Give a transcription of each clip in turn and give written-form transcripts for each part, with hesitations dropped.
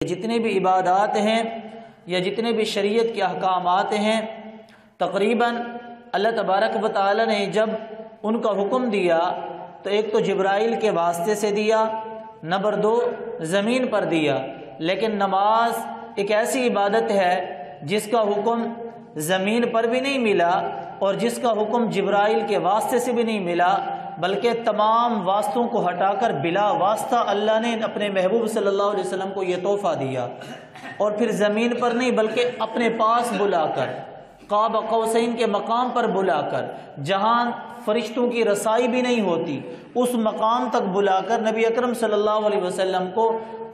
جتنے بھی عبادات ہیں یا جتنے بھی شریعت کے احکامات ہیں، تقریباً اللہ تبارک و تعالی نے جب ان کا حکم دیا تو ایک تو جبرائیل کے واسطے سے دیا، نمبر 2 زمین پر دیا۔ لیکن نماز ایک ایسی عبادت ہے جس کا حکم زمین پر بھی نہیں ملا اور جس کا حکم جبرائیل کے واسطے سے بھی نہیں ملا، بلکہ تمام واسطوں کو ہٹا کر بلا واسطہ اللہ نے اپنے محبوب صلی اللہ علیہ وسلم کو یہ تحفہ دیا، اور پھر زمین پر نہیں بلکہ اپنے پاس بلا کر، قاب قوسین کے مقام پر بلا کر، جہاں فرشتوں کی رسائی بھی نہیں ہوتی، اس مقام تک بلا کر نبی اکرم صلی اللہ علیہ وسلم کو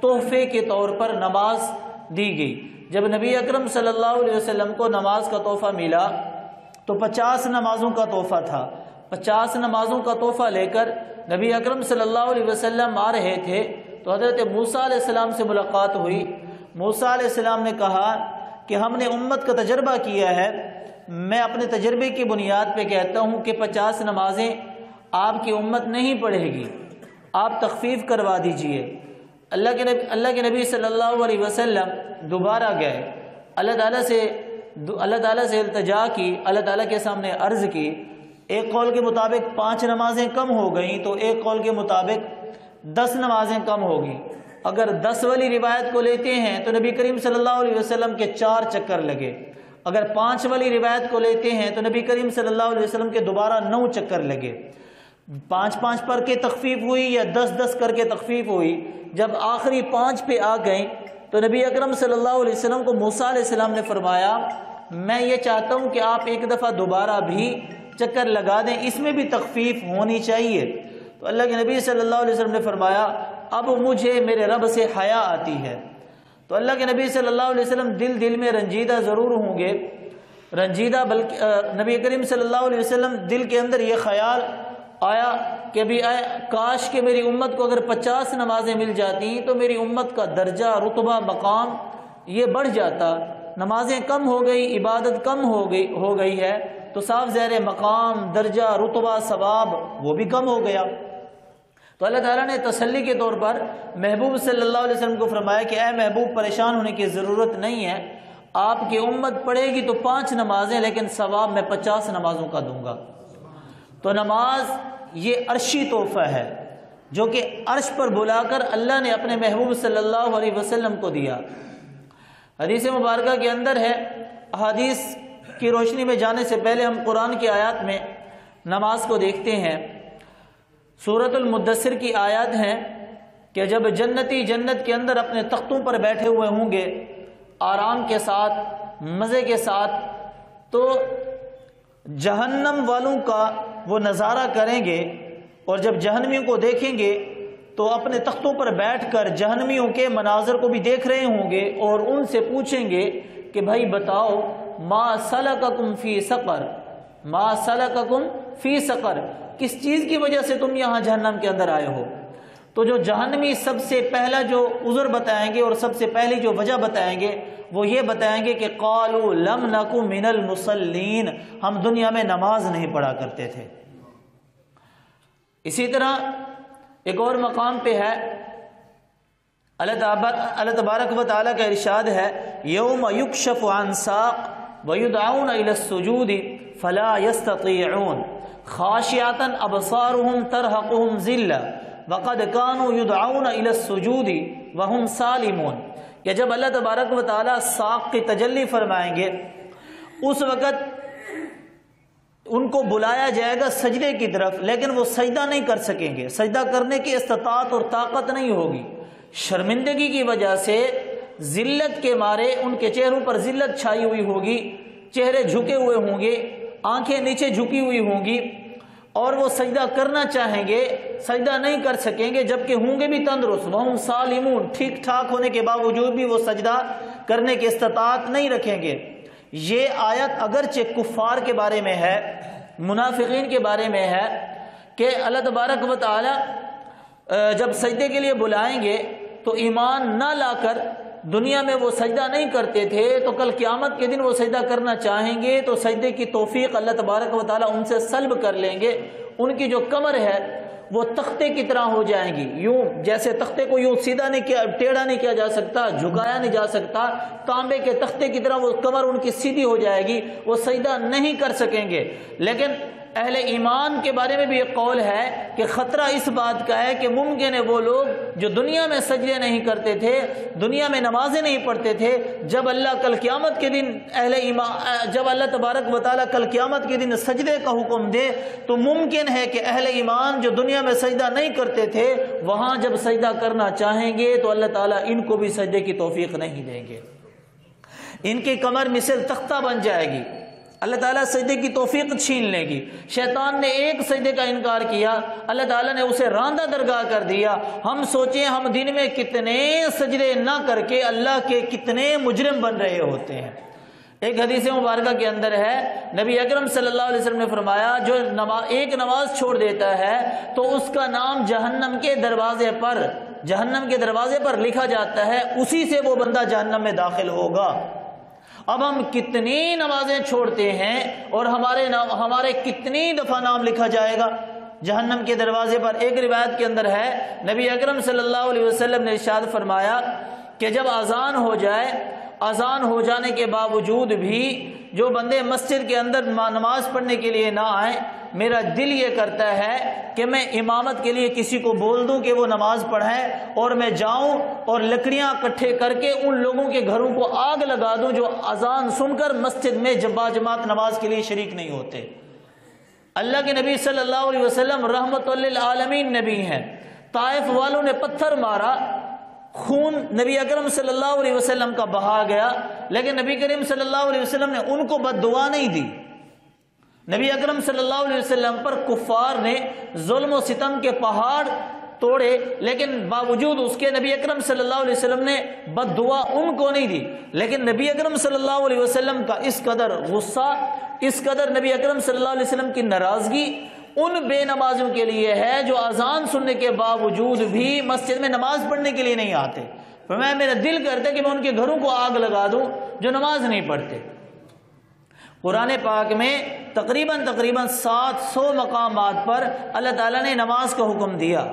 تحفے کے طور پر نماز دی گئی۔ جب نبی اکرم صلی اللہ علیہ وسلم کو نماز کا تحفہ ملا تو 50 نمازوں کا تحفہ تھا۔ 50 نمازوں کا تحفہ لے کر نبی اکرم صلی اللہ علیہ وسلم آ رہے تھے تو حضرت موسیٰ علیہ السلام سے ملاقات ہوئی۔ موسیٰ علیہ السلام نے کہا کہ ہم نے امت کا تجربہ کیا ہے، میں اپنے تجربے کی بنیاد پہ کہتا ہوں کہ 50 نمازیں آپ کی امت نہیں پڑھے گی، آپ تخفیف کروا دیجئے۔ اللہ کے نبی صلی اللہ علیہ وسلم دوبارہ گئے، اللہ تعالیٰ سے التجا کی، اللہ تعالیٰ کے سامنے عرض کی۔ ایک قول کے مطابق 5 نمازیں کم ہو گئیں تو ایک قول کے مطابق 10 نمازیں کم ہوگی۔ اگر 10 والی روایت کو لیتے ہیں تو نبی کریم صلی اللہ علیہ وسلم کے 4 چکر لگے، اگر 5 والی روایت کو لیتے ہیں تو نبی کریم صلی اللہ علیہ وسلم کے دوبارہ 9 چکر لگے۔ 5 پر کے تخفیف ہوئی یا 10 کر کے تخفیف ہوئی۔ جب آخری 5 پہ آ گئیں تو نبی اکرم صلی اللہ علیہ وسلم کو موسیٰ علیہ السلام نے فرمایا میں یہ چاہتا ہوں کہ آپ ایک دفعہ دوبارہ بھی چکر لگا دیں، اس میں بھی تخفیف ہونی چاہیے۔ تو اللہ کے نبی صلی اللہ علیہ وسلم نے فرمایا اب مجھے میرے رب سے حیا آتی ہے۔ تو اللہ کے نبی صلی اللہ علیہ وسلم دل میں رنجیدہ ضرور ہوں گے، رنجیدہ، بلکہ نبی کریم صلی اللہ علیہ وسلم دل کے اندر یہ خیال آیا کہ کاش کہ میری امت کو اگر 50 نمازیں مل جاتی تو میری امت کا درجہ، رتبہ، مقام یہ بڑھ جاتا۔ نمازیں کم ہو گئی، عبادت کم ہو گئی ہے تو صاف ظاہر مقام، درجہ، رتبہ، ثواب وہ بھی کم ہو گیا۔ تو اللہ تعالیٰ نے تسلی کے طور پر محبوب صلی اللہ علیہ وسلم کو فرمایا کہ اے محبوب پریشان ہونے کی ضرورت نہیں ہے، آپ کی امت پڑھے گی تو 5 نمازیں لیکن ثواب میں 50 نمازوں کا دوں گا۔ تو نماز یہ عرشی تحفہ ہے جو کہ عرش پر بلا کر اللہ نے اپنے محبوب صلی اللہ علیہ وسلم کو دیا۔ حدیث مبارکہ کے اندر ہے، احادیث کی روشنی میں جانے سے پہلے ہم قرآن کی آیات میں نماز کو دیکھتے ہیں۔ سورۃ المدثر کی آیات ہیں کہ جب جنتی جنت کے اندر اپنے تختوں پر بیٹھے ہوئے ہوں گے آرام کے ساتھ، مزے کے ساتھ، تو جہنم والوں کا وہ نظارہ کریں گے، اور جب جہنمیوں کو دیکھیں گے تو اپنے تختوں پر بیٹھ کر جہنمیوں کے مناظر کو بھی دیکھ رہے ہوں گے اور ان سے پوچھیں گے کہ بھائی بتاؤ ما سلککم فی سقر، ما سلککم فی سقر، کس چیز کی وجہ سے تم یہاں جہنم کے اندر آئے ہو؟ تو جو جہنمی سب سے پہلا جو عذر بتائیں گے اور سب سے پہلی جو وجہ بتائیں گے وہ یہ بتائیں گے کہ قالوا لم نک من المصلین، ہم دنیا میں نماز نہیں پڑھا کرتے تھے۔ اسی طرح ایک اور مقام پہ ہے اللہ تبارک و تعالیٰ کا ارشاد ہے یوم یکشف عن ساق ویدعون الی السجود فلا یستطیعون خاشعۃ ابصارهم ترہقهم ذلہ وقد كانوا يدعون الى السجود وهم سالمون۔ یا جب اللہ تبارک و تعالیٰ ساق کی تجلی فرمائیں گے اس وقت ان کو بلایا جائے گا سجدے کی طرف، لیکن وہ سجدہ نہیں کر سکیں گے، سجدہ کرنے کی استطاعت اور طاقت نہیں ہوگی۔ شرمندگی کی وجہ سے، ذلت کے مارے ان کے چہروں پر ذلت چھائی ہوئی ہوگی، چہرے جھکے ہوئے ہوں گے، آنکھیں نیچے جھکی ہوئی ہوں گی، اور وہ سجدہ کرنا چاہیں گے سجدہ نہیں کر سکیں گے، جبکہ ہوں گے بھی تندرست، وہم سالمون، ٹھیک ٹھاک ہونے کے باوجود بھی وہ سجدہ کرنے کی استطاعت نہیں رکھیں گے۔ یہ آیت اگرچہ کفار کے بارے میں ہے، منافقین کے بارے میں ہے کہ اللہ تبارک و تعالی جب سجدے کے لیے بلائیں گے تو ایمان نہ لا کر دنیا میں وہ سجدہ نہیں کرتے تھے، تو کل قیامت کے دن وہ سجدہ کرنا چاہیں گے تو سجدے کی توفیق اللہ تبارک و تعالی ان سے سلب کر لیں گے، ان کی جو کمر ہے وہ تختے کی طرح ہو جائیں گی. یوں جیسے تختے کو یوں سیدھا نہیں کیا، ٹیڑھا نہیں کیا جا سکتا، جھکایا نہیں جا سکتا، تانبے کے تختے کی طرح وہ کمر ان کی سیدھی ہو جائے گی، وہ سجدہ نہیں کر سکیں گے. لیکن اہل ایمان کے بارے میں بھی ایک قول ہے کہ خطرہ اس بات کا ہے کہ ممکن ہے وہ لوگ جو دنیا میں سجدے نہیں کرتے تھے، دنیا میں نمازیں نہیں پڑھتے تھے، جب اللہ کل قیامت کے دن جب اللہ تبارک و تعالیٰ کل قیامت کے دن سجدے کا حکم دے تو ممکن ہے کہ اہل ایمان جو دنیا میں سجدہ نہیں کرتے تھے وہاں جب سجدہ کرنا چاہیں گے تو اللہ تعالیٰ ان کو بھی سجدے کی توفیق نہیں دیں گے، ان کی کمر مثل تختہ بن جائے گی، اللہ تعالیٰ سجدے کی توفیق چھین لے گی. شیطان نے ایک سجدے کا انکار کیا، اللہ تعالیٰ نے اسے راندہ درگاہ کر دیا. ہم سوچیں ہم دن میں کتنے سجدے نہ کر کے اللہ کے کتنے مجرم بن رہے ہوتے ہیں. ایک حدیث مبارکہ کے اندر ہے، نبی اکرم صلی اللہ علیہ وسلم نے فرمایا جو ایک نماز چھوڑ دیتا ہے تو اس کا نام جہنم کے دروازے پر لکھا جاتا ہے، اسی سے وہ بندہ جہنم میں داخل ہوگا. اب ہم کتنی نمازیں چھوڑتے ہیں اور ہمارے کتنی دفعہ نام لکھا جائے گا جہنم کے دروازے پر. ایک روایت کے اندر ہے نبی اکرم صلی اللہ علیہ وسلم نے ارشاد فرمایا کہ جب اذان ہو جائے، اذان ہو جانے کے باوجود بھی جو بندے مسجد کے اندر نماز پڑھنے کے لیے نہ آئیں، میرا دل یہ کرتا ہے کہ میں امامت کے لیے کسی کو بول دوں کہ وہ نماز پڑھیں اور میں جاؤں اور لکڑیاں اکٹھے کر کے ان لوگوں کے گھروں کو آگ لگا دوں جو اذان سن کر مسجد میں باجماعت نماز کے لیے شریک نہیں ہوتے. اللہ کے نبی صلی اللہ علیہ وسلم رحمت للعالمین نبی ہیں. طائف والوں نے پتھر مارا، خون نبی اکرم صلی اللہ علیہ وسلم کا بہا گیا، لیکن نبی کریم صلی اللہ علیہ وسلم نے ان کو بد دعا نہیں دی. نبی اکرم صلی اللہ علیہ وسلم پر کفار نے ظلم و ستم کے پہاڑ توڑے، لیکن باوجود اس کے نبی اکرم صلی اللہ علیہ وسلم نے بد دعا ان کو نہیں دی. لیکن نبی اکرم صلی اللہ علیہ وسلم کا اس قدر غصہ، اس قدر نبی اکرم صلی اللہ علیہ وسلم کی ناراضگی ان بے نمازوں کے لیے ہے جو اذان سننے کے باوجود بھی مسجد میں نماز پڑھنے کے لیے نہیں آتے. میرا دل کرتا ہے کہ میں ان کے گھروں کو آگ لگا دوں جو نماز نہیں پڑھتے. قرآن پاک میں تقریباً 700 مقامات پر اللہ تعالیٰ نے نماز کا حکم دیا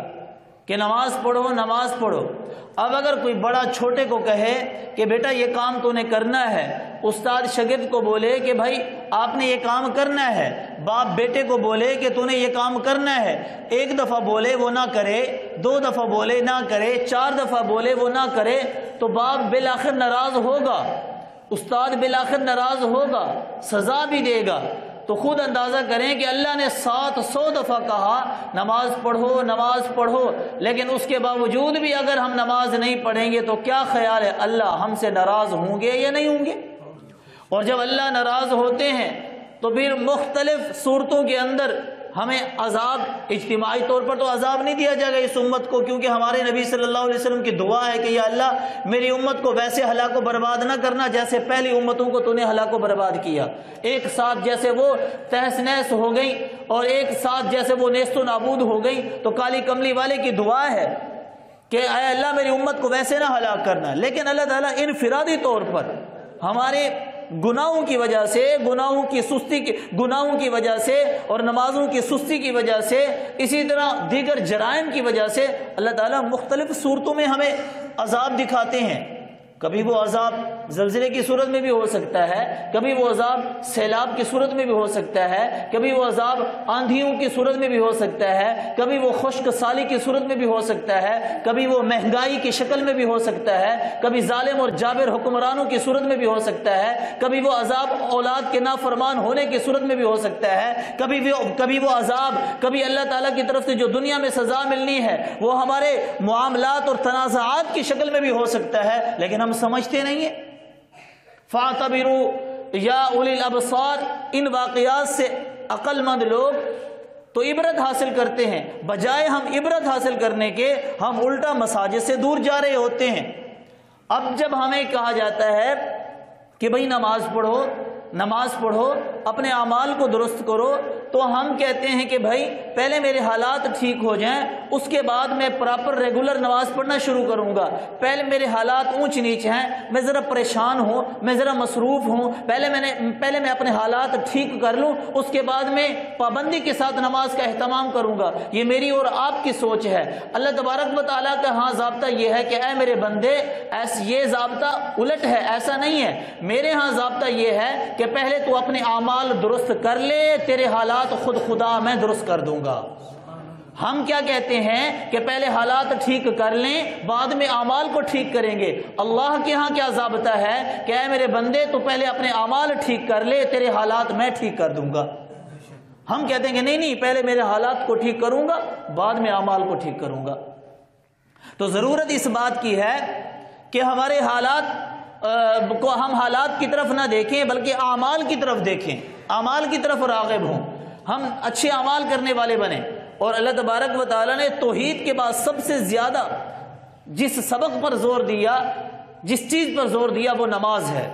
کہ نماز پڑھو، نماز پڑھو. اب اگر کوئی بڑا چھوٹے کو کہے کہ بیٹا یہ کام تو نے کرنا ہے، استاد شاگرد کو بولے کہ بھائی آپ نے یہ کام کرنا ہے، باپ بیٹے کو بولے کہ تو نے یہ کام کرنا ہے، ایک دفعہ بولے وہ نہ کرے، 2 دفعہ بولے نہ کرے، 4 دفعہ بولے وہ نہ کرے تو باپ بالآخر ناراض ہوگا، استاد بالآخر ناراض ہوگا، سزا بھی دے گا. تو خود اندازہ کریں کہ اللہ نے 700 دفعہ کہا نماز پڑھو، نماز پڑھو، لیکن اس کے باوجود بھی اگر ہم نماز نہیں پڑھیں گے تو کیا خیال ہے اللہ ہم سے ناراض ہوں گے یا نہیں ہوں گے؟ اور جب اللہ ناراض ہوتے ہیں تو پھر مختلف صورتوں کے اندر ہمیں عذاب، اجتماعی طور پر تو عذاب نہیں دیا جائے گا اس امت کو، کیونکہ ہمارے نبی صلی اللہ علیہ وسلم کی دعا ہے کہ یا اللہ میری امت کو ویسے ہلاک و برباد نہ کرنا جیسے پہلی امتوں کو تو نے ہلاک و برباد کیا. ایک ساتھ جیسے وہ تہس نہس ہو گئی اور ایک ساتھ جیسے وہ نیست و نابود ہو گئی. تو کالی کملی والے کی دعا ہے کہ اے اللہ میری امت کو ویسے نہ ہلاک کرنا. لیکن اللہ تعالیٰ انفرادی طور پر ہمارے گناہوں کی وجہ سے، گناہوں کی وجہ سے اور نمازوں کی سستی کی وجہ سے، اسی طرح دیگر جرائم کی وجہ سے اللہ تعالیٰ مختلف صورتوں میں ہمیں عذاب دکھاتے ہیں. کبھی وہ عذاب زلزلے کی صورت میں بھی ہو سکتا ہے، کبھی وہ عذاب سیلاب کی صورت میں بھی ہو سکتا ہے، کبھی وہ عذاب آندھیوں کی صورت میں بھی ہو سکتا ہے، کبھی وہ خشک سالی کی صورت میں بھی ہو سکتا ہے، کبھی وہ مہنگائی کی شکل میں بھی ہو سکتا ہے، کبھی ظالم اور جابر حکمرانوں کی صورت میں بھی ہو سکتا ہے، کبھی وہ عذاب اولاد کے نافرمان ہونے کی صورت میں بھی ہو سکتا ہے، کبھی وہ عذاب، کبھی اللہ تعالیٰ کی طرف سے جو دنیا میں سزا ملنی ہے وہ ہمارے معاملات اور تنازعات کی شکل میں بھی ہو سکتا ہے، لیکن ہم سمجھتے نہیں ہیں. فَاعْتَبِرُوا یا اولی الابصار، ان واقعات سے عقل مند لوگ تو عبرت حاصل کرتے ہیں، بجائے ہم عبرت حاصل کرنے کے ہم الٹا مساجد سے دور جا رہے ہوتے ہیں. اب جب ہمیں کہا جاتا ہے کہ بھئی نماز پڑھو نماز پڑھو، اپنے اعمال کو درست کرو، تو ہم کہتے ہیں کہ بھائی پہلے میرے حالات ٹھیک ہو جائیں، اس کے بعد میں پراپر ریگولر نماز پڑھنا شروع کروں گا۔ پہلے میرے حالات اونچ نیچ ہیں، میں ذرا پریشان ہوں، میں ذرا مصروف ہوں، پہلے میں اپنے حالات ٹھیک کر لوں، اس کے بعد میں پابندی کے ساتھ نماز کا اہتمام کروں گا۔ یہ میری اور آپ کی سوچ ہے۔ اللہ تبارک و تعالیٰ کا ہاں ضابطہ یہ ہے کہ اے میرے بندے، یہ ضابطہ الٹ ہے، ایسا نہیں ہے۔ میرے ہاں ضابطہ یہ ہے کہ پہلے تو اپنے اعمال درست کر لے، تیرے حالات خود خدا میں درست کر دوں گا۔ ہم کیا کہتے ہیں کہ پہلے حالات ٹھیک کر لیں، بعد میں اعمال کو ٹھیک کریں گے۔ اللہ کے ہاں کیا ضابطہ ہے کہ اے میرے بندے تو پہلے اپنے اعمال ٹھیک کر لے، تیرے حالات میں ٹھیک کر دوں گا۔ ہم کہتے ہیں کہ نہیں پہلے میرے حالات کو ٹھیک کروں گا، بعد میں اعمال کو ٹھیک کروں گا۔ تو ضرورت اس بات کی ہے کہ ہمارے حالات کو ہم حالات کی طرف نہ دیکھیں بلکہ اعمال کی طرف دیکھیں، اعمال کی طرف راغب ہوں، ہم اچھے اعمال کرنے والے بنیں۔ اور اللہ تبارک و تعالیٰ نے توحید کے بعد سب سے زیادہ جس سبق پر زور دیا، جس چیز پر زور دیا وہ نماز ہے۔